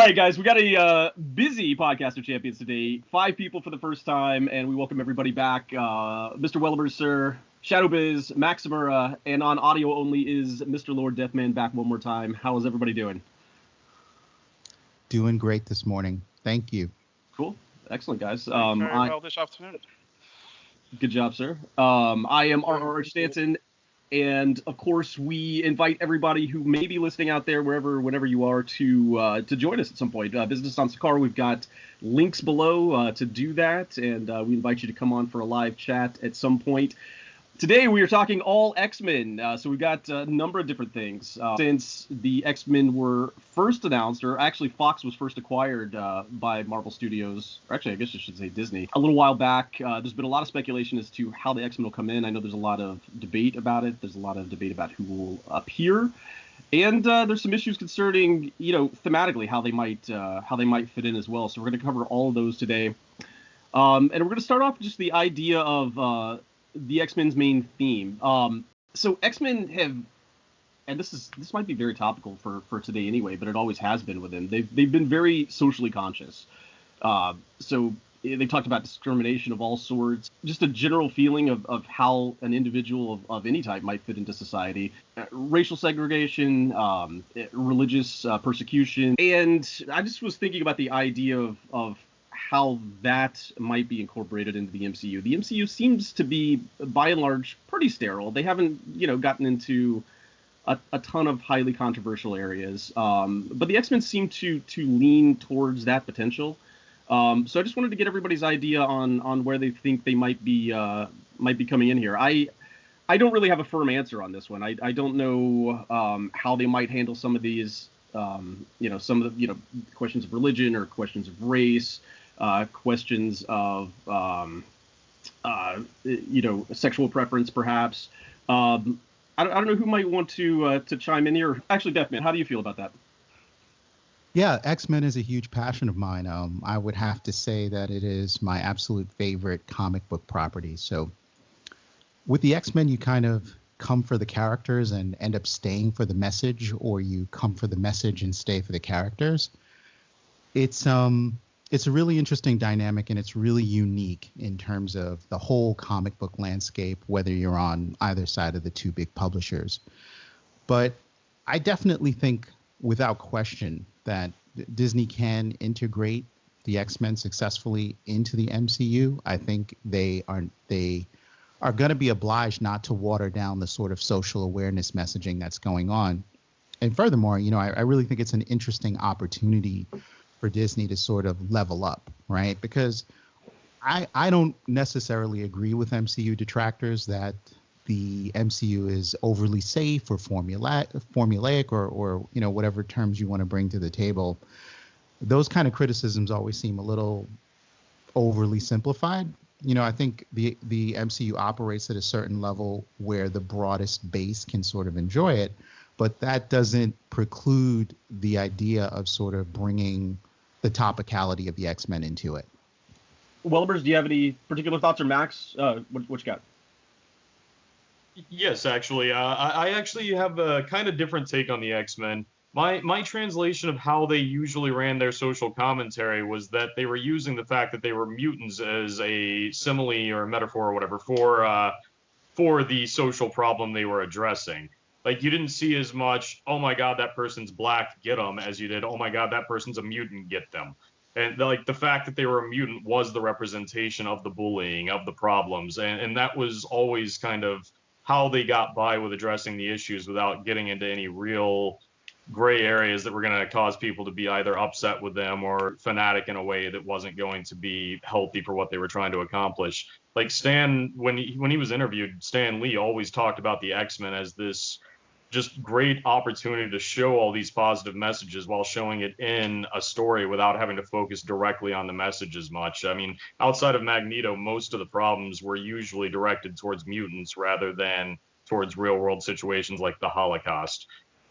right, guys, we got a busy podcast of champions today. 5 people for the first time, and we welcome everybody back. Mr. Wellibers, sir, ShadowBiz, Maximura, and on audio only is Mr. Lord Deathman back one more time. How is everybody doing? Doing great this morning. Thank you. Cool. Excellent, guys. Very well this afternoon. Good job, sir. I am ArArArchStanton. And of course, we invite everybody who may be listening out there, whenever you are, to join us at some point. Visit us on Sakaar. We've got links below to do that, and we invite you to come on for a live chat at some point. Today we are talking all X-Men, so we've got a number of different things. Since the X-Men were first announced, or actually Fox was first acquired by Marvel Studios, or actually I guess I should say Disney, a little while back, there's been a lot of speculation as to how the X-Men will come in. I know there's a lot of debate about it. There's a lot of debate about who will appear, and there's some issues concerning, thematically how they might fit in as well. So we're going to cover all of those today, and we're going to start off with just the idea of the X-Men's main theme. So X-Men have, and this might be very topical for today anyway, but it always has been with them. They've been very socially conscious. So they talked about discrimination of all sorts, just a general feeling of how an individual of any type might fit into society, racial segregation, religious persecution, and I just was thinking about the idea of how that might be incorporated into the MCU. The MCU seems to be, by and large, pretty sterile. They haven't, gotten into a ton of highly controversial areas, but the X-Men seem to lean towards that potential. So I just wanted to get everybody's idea on where they think they might be coming in here. I don't really have a firm answer on this one. I don't know how they might handle some of these, some of the questions of religion or questions of race. Questions of, sexual preference, perhaps. I don't know who might want to chime in here. Actually, Deathman, how do you feel about that? Yeah, X-Men is a huge passion of mine. I would have to say that it is my absolute favorite comic book property. So with the X-Men, you kind of come for the characters and end up staying for the message, or you come for the message and stay for the characters. It's a really interesting dynamic, and it's really unique in terms of the whole comic book landscape, whether you're on either side of the two big publishers. But I definitely think, without question, that Disney can integrate the X-Men successfully into the MCU. I think they are going to be obliged not to water down the sort of social awareness messaging that's going on. And furthermore, I really think it's an interesting opportunity for Disney to sort of level up, right? Because I don't necessarily agree with MCU detractors that the MCU is overly safe or formulaic or whatever terms you want to bring to the table. Those kind of criticisms always seem a little overly simplified. I think the MCU operates at a certain level where the broadest base can sort of enjoy it, but that doesn't preclude the idea of sort of bringing the topicality of the X-Men into it. Wellibers, do you have any particular thoughts, or Max? What you got? Yes, actually. I actually have a kind of different take on the X-Men. My translation of how they usually ran their social commentary was that they were using the fact that they were mutants as a simile or a metaphor or whatever for the social problem they were addressing. Like, you didn't see as much, oh my god, that person's black, get them, as you did, oh my god, that person's a mutant, get them. And the fact that they were a mutant was the representation of the bullying, of the problems, and that was always kind of how they got by with addressing the issues without getting into any real gray areas that were going to cause people to be either upset with them or fanatic in a way that wasn't going to be healthy for what they were trying to accomplish. Like Stan, when he was interviewed, Stan Lee always talked about the X-Men as this just great opportunity to show all these positive messages while showing it in a story without having to focus directly on the message as much. I mean, outside of Magneto, most of the problems were usually directed towards mutants rather than towards real world situations like the Holocaust.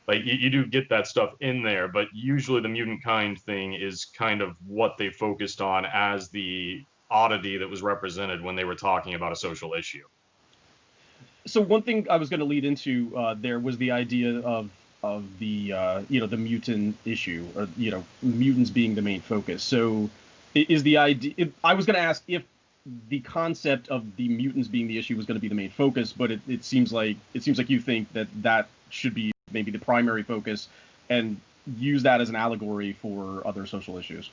Like, you do get that stuff in there, but usually the mutant kind thing is kind of what they focused on as the oddity that was represented when they were talking about a social issue. So one thing I was going to lead into there was the idea of the the mutant issue, or mutants being the main focus. So is the idea? I was going to ask if the concept of the mutants being the issue was going to be the main focus, but it seems like you think that should be maybe the primary focus, and use that as an allegory for other social issues.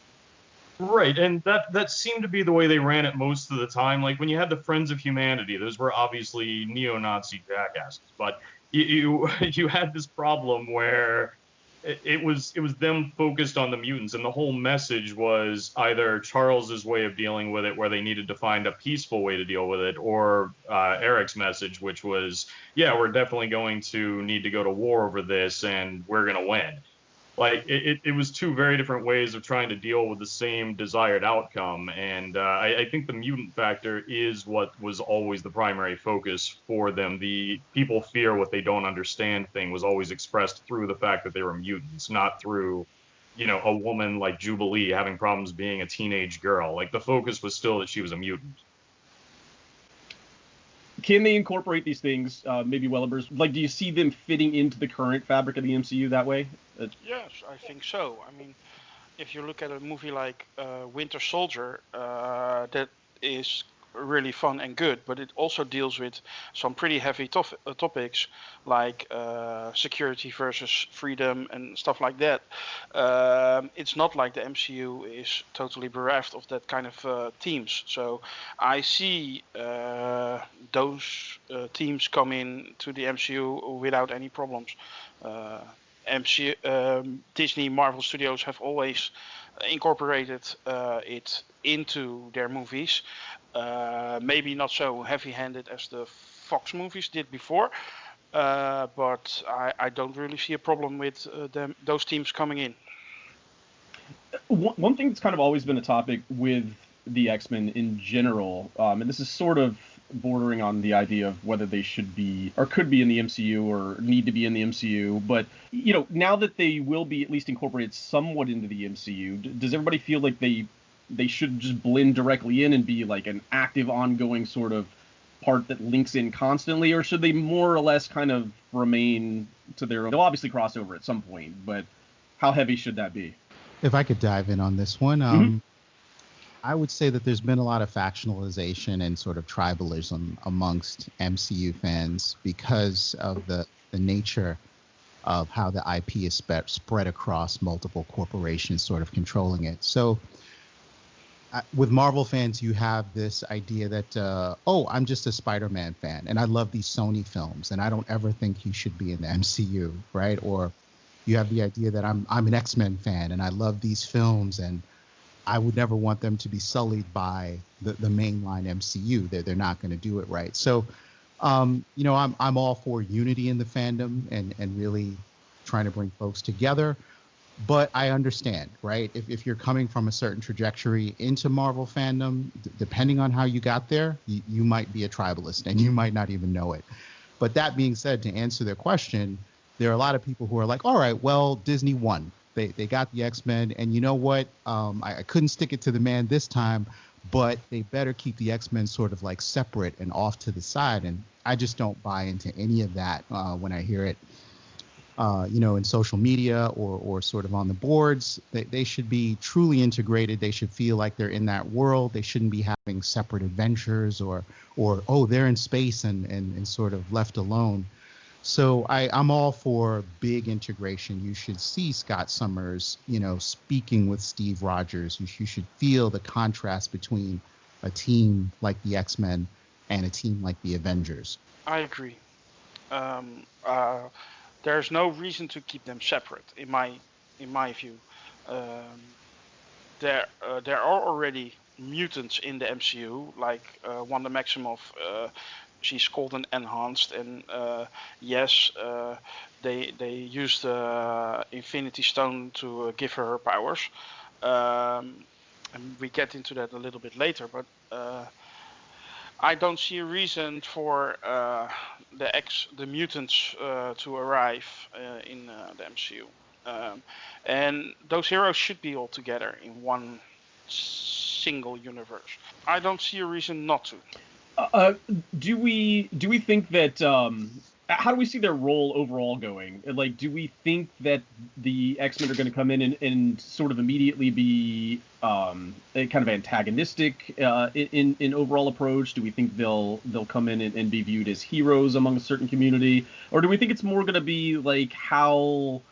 Right, and that seemed to be the way they ran it most of the time. Like when you had the Friends of Humanity, those were obviously neo-Nazi jackasses, but you had this problem where it was them focused on the mutants, and the whole message was either Charles's way of dealing with it, where they needed to find a peaceful way to deal with it, or Eric's message, which was, yeah, we're definitely going to need to go to war over this, and we're gonna win. Like it was two very different ways of trying to deal with the same desired outcome, and I think the mutant factor is what was always the primary focus for them. The people fear what they don't understand thing was always expressed through the fact that they were mutants, not through, a woman like Jubilee having problems being a teenage girl. Like the focus was still that she was a mutant. Can they incorporate these things, maybe Wellibers? Like, do you see them fitting into the current fabric of the MCU that way? Yes, I think so. I mean, if you look at a movie like Winter Soldier, that is really fun and good, but it also deals with some pretty heavy topics like security versus freedom and stuff like that. It's not like the MCU is totally bereft of that kind of themes. So I see those themes come in to the MCU without any problems. Disney, Marvel Studios have always incorporated it into their movies. Maybe not so heavy-handed as the Fox movies did before, but I don't really see a problem with those teams coming in. One thing that's kind of always been a topic with the X-Men in general, and this is sort of bordering on the idea of whether they should be or could be in the MCU or need to be in the MCU, but now that they will be at least incorporated somewhat into the MCU, does everybody feel like they should just blend directly in and be like an active, ongoing sort of part that links in constantly, or should they more or less kind of remain to their own? They'll obviously cross over at some point, but how heavy should that be? If I could dive in on this one, I would say that there's been a lot of factionalization and sort of tribalism amongst MCU fans because of the nature of how the IP is spread across multiple corporations sort of controlling it. So with Marvel fans, you have this idea that, I'm just a Spider-Man fan and I love these Sony films and I don't ever think you should be in the MCU, right? Or you have the idea that I'm an X-Men fan and I love these films and I would never want them to be sullied by the mainline MCU. They're not going to do it right. So, I'm all for unity in the fandom and really trying to bring folks together. But I understand, right? If you're coming from a certain trajectory into Marvel fandom, depending on how you got there, you might be a tribalist and you might not even know it. But that being said, to answer their question, there are a lot of people who are like, all right, well, Disney won. They got the X-Men, and you know what? I couldn't stick it to the man this time, but they better keep the X-Men sort of like separate and off to the side. And I just don't buy into any of that when I hear it, in social media or sort of on the boards. They should be truly integrated. They should feel like they're in that world. They shouldn't be having separate adventures or they're in space and sort of left alone. So I'm all for big integration. You should see Scott Summers, speaking with Steve Rogers. You should feel the contrast between a team like the X-Men and a team like the Avengers. I agree. There's no reason to keep them separate, in my view. There are already mutants in the MCU, like Wanda Maximoff. She's called an enhanced, and yes, they used the Infinity Stone to give her powers, and we get into that a little bit later. But I don't see a reason for the mutants to arrive in the MCU, and those heroes should be all together in one single universe. I don't see a reason not to. Do we think that How do we see their role overall going? Like, do we think that the X-Men are going to come in and sort of immediately be a kind of antagonistic in overall approach? Do we think they'll come in and be viewed as heroes among a certain community, or do we think it's more going to be like how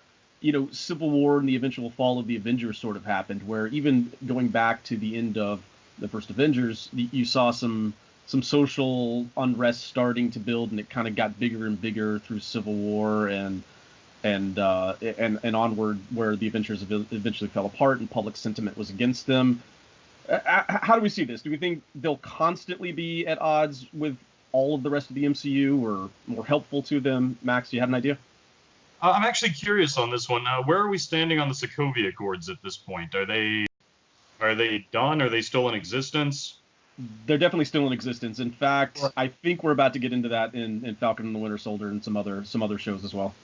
Civil War and the eventual fall of the Avengers sort of happened, where even going back to the end of the first Avengers, you saw some social unrest starting to build, and it kind of got bigger and bigger through Civil War and onward, where the Avengers eventually fell apart and public sentiment was against them. How do we see this? Do we think they'll constantly be at odds with all of the rest of the MCU, or more helpful to them? Max, do you have an idea? I'm actually curious on this one. Where are we standing on the Sokovia Accords at this point? Are they done? Are they still in existence? They're definitely still in existence. In fact, I think we're about to get into that in Falcon and the Winter Soldier and some other shows as well.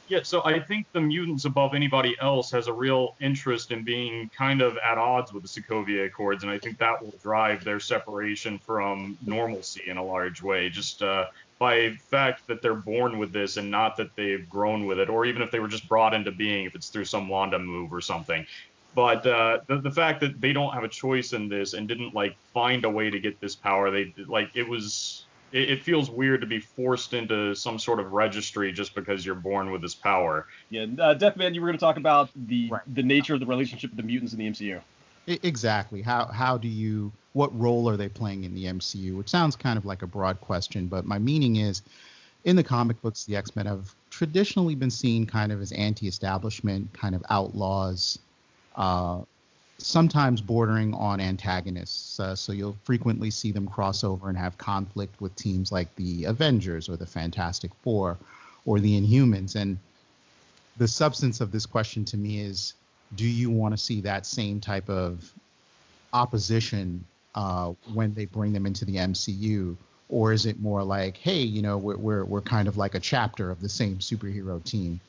Yeah, so I think the mutants above anybody else has a real interest in being kind of at odds with the Sokovia Accords, and I think that will drive their separation from normalcy in a large way, just by fact that they're born with this and not that they've grown with it, or even if they were just brought into being, if it's through some Wanda move or something. But the fact that they don't have a choice in this and didn't find a way to get this power, it feels weird to be forced into some sort of registry just because you're born with this power. Yeah, Deathman, you were going to talk about the nature of the relationship with the mutants in the MCU. Exactly. What role are they playing in the MCU? Which sounds kind of like a broad question, but my meaning is, in the comic books, the X-Men have traditionally been seen kind of as anti-establishment, kind of outlaws, sometimes bordering on antagonists. So you'll frequently see them cross over and have conflict with teams like the Avengers or the Fantastic Four or the Inhumans. And the substance of this question to me is, do you want to see that same type of opposition when they bring them into the MCU? Or is it more like, hey, we're kind of like a chapter of the same superhero team?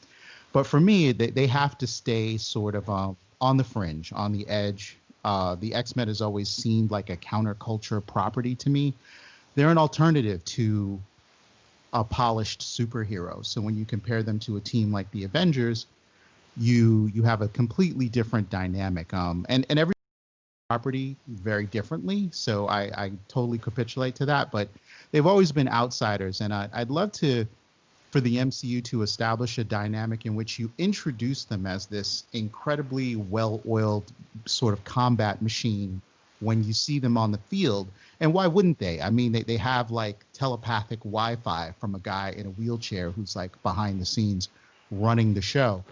But for me, they have to stay sort of on the fringe, on the edge. The X-Men has always seemed like a counterculture property to me. They're an alternative to a polished superhero. So when you compare them to a team like the Avengers, you have a completely different dynamic. And every property very differently. So I totally capitulate to that. But they've always been outsiders. And I'd love for the MCU to establish a dynamic in which you introduce them as this incredibly well-oiled sort of combat machine when you see them on the field. And why wouldn't they? I mean, they have telepathic Wi-Fi from a guy in a wheelchair who's behind the scenes running the show.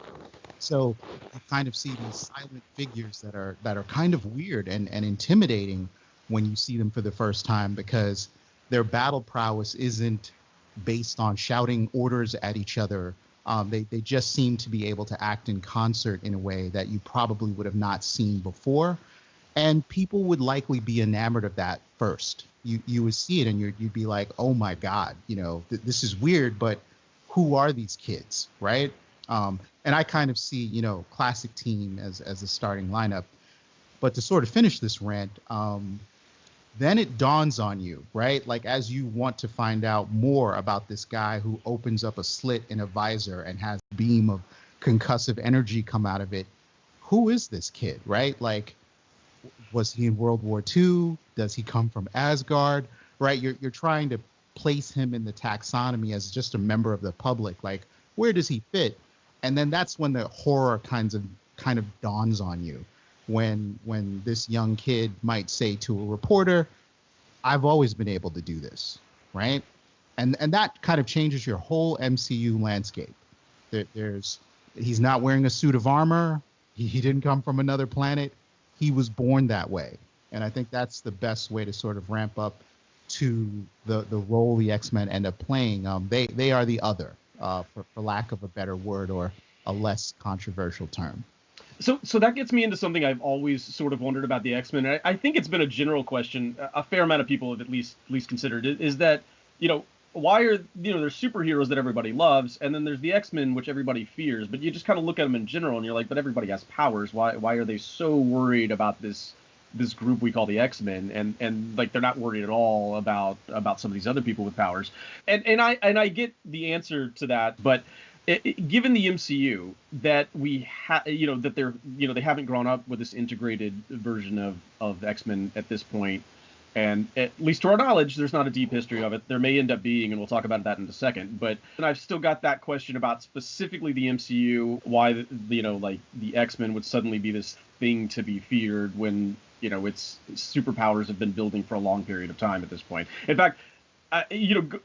So you kind of see these silent figures that are kind of weird and intimidating when you see them for the first time, because their battle prowess isn't based on shouting orders at each other. They just seem to be able to act in concert in a way that you probably would have not seen before. And people would likely be enamored of that first. You would see it and you'd be like, oh my God, this is weird, but who are these kids, right? And I kind of see, classic team as a starting lineup. But to sort of finish this rant, then it dawns on you, right? As you want to find out more about this guy who opens up a slit in a visor and has a beam of concussive energy come out of it. Who is this kid, right? Was he in World War II? Does he come from Asgard, right? You're trying to place him in the taxonomy as just a member of the public. Where does he fit? And then that's when the horror kind of dawns on you. When this young kid might say to a reporter, I've always been able to do this, right? And that kind of changes your whole MCU landscape. He's not wearing a suit of armor. He didn't come from another planet. He was born that way. And I think that's the best way to sort of ramp up to the role the X-Men end up playing. They are the other, for lack of a better word or a less controversial term. So that gets me into something I've always sort of wondered about the X-Men. I think it's been a general question, a fair amount of people have at least considered it, is that, why are, there's superheroes that everybody loves, and then there's the X-Men, which everybody fears, but you just kind of look at them in general and you're like, but everybody has powers. Why are they so worried about this this group we call the X-Men, and like they're not worried at all about some of these other people with powers. And I get the answer to that, but given the MCU that that they're they haven't grown up with this integrated version of X-Men at this point, and at least to our knowledge, there's not a deep history of it. There may end up being, and we'll talk about that in a second. But I've still got that question about specifically the MCU, why like the X-Men would suddenly be this thing to be feared when its superpowers have been building for a long period of time at this point. In fact,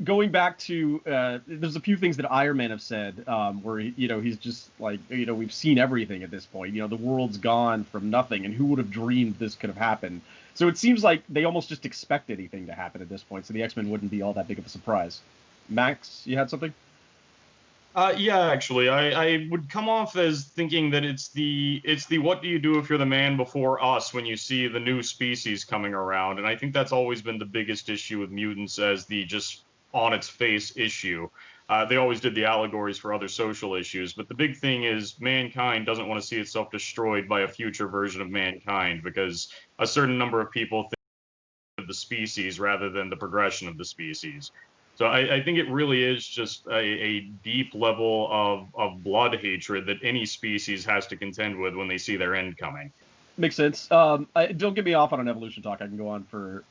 going back to there's a few things that Iron Man have said where he's just like we've seen everything at this point. The world's gone from nothing, and who would have dreamed this could have happened? So it seems like they almost just expect anything to happen at this point, so the X-Men wouldn't be all that big of a surprise. Max, you had something? Yeah, actually, I would come off as thinking that it's the what do you do if you're the man before us when you see the new species coming around, and I think that's always been the biggest issue with mutants as the just on its face issue. They always did the allegories for other social issues, but the big thing is mankind doesn't want to see itself destroyed by a future version of mankind because a certain number of people think of the species rather than the progression of the species. So I think it really is just a deep level of blood hatred that any species has to contend with when they see their end coming. Makes sense. Don't get me off on an evolution talk. I can go on for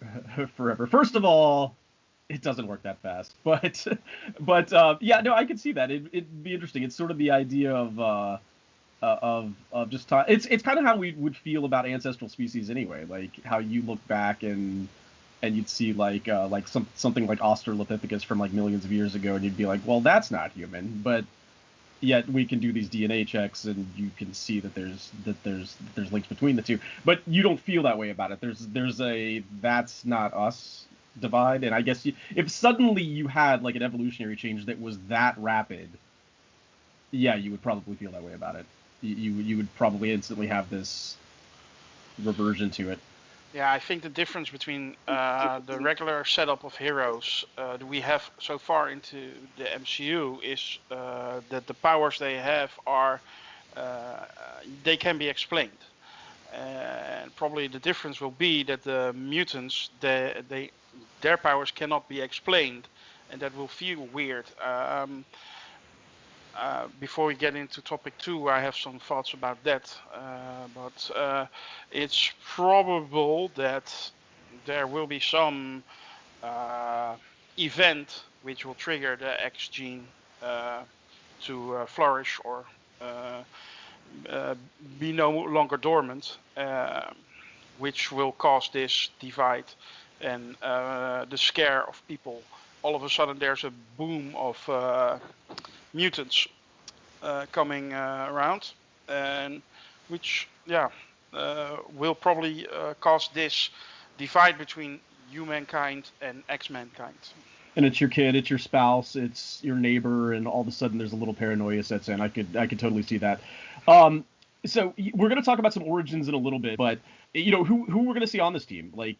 forever. First of all, it doesn't work that fast, but yeah, no, I can see that. It'd be interesting. It's sort of the idea of just time. It's kind of how we would feel about ancestral species anyway, like how you look back and you'd see like something like Australopithecus from like millions of years ago, and you'd be like, well, that's not human, but yet we can do these DNA checks, and you can see that there's links between the two, but you don't feel that way about it. There's a that's not us divide, and I guess if suddenly you had like an evolutionary change that was that rapid, yeah, you would probably feel that way about it. You would probably instantly have this reversion to it. Yeah, I think the difference between the regular setup of heroes that we have so far into the MCU is that the powers they have are they can be explained, and probably the difference will be that the mutants their powers cannot be explained, and that will feel weird. Before we get into topic 2, I have some thoughts about that, but it's probable that there will be some event which will trigger the X gene to flourish or be no longer dormant, which will cause this divide and the scare of people. All of a sudden there's a boom of mutants coming around, and which will probably cause this divide between humankind and X-mankind. And it's your kid, it's your spouse, it's your neighbor, and all of a sudden there's a little paranoia sets in. I could totally see that. So we're going to talk about some origins in a little bit, but who we're going to see on this team. Like,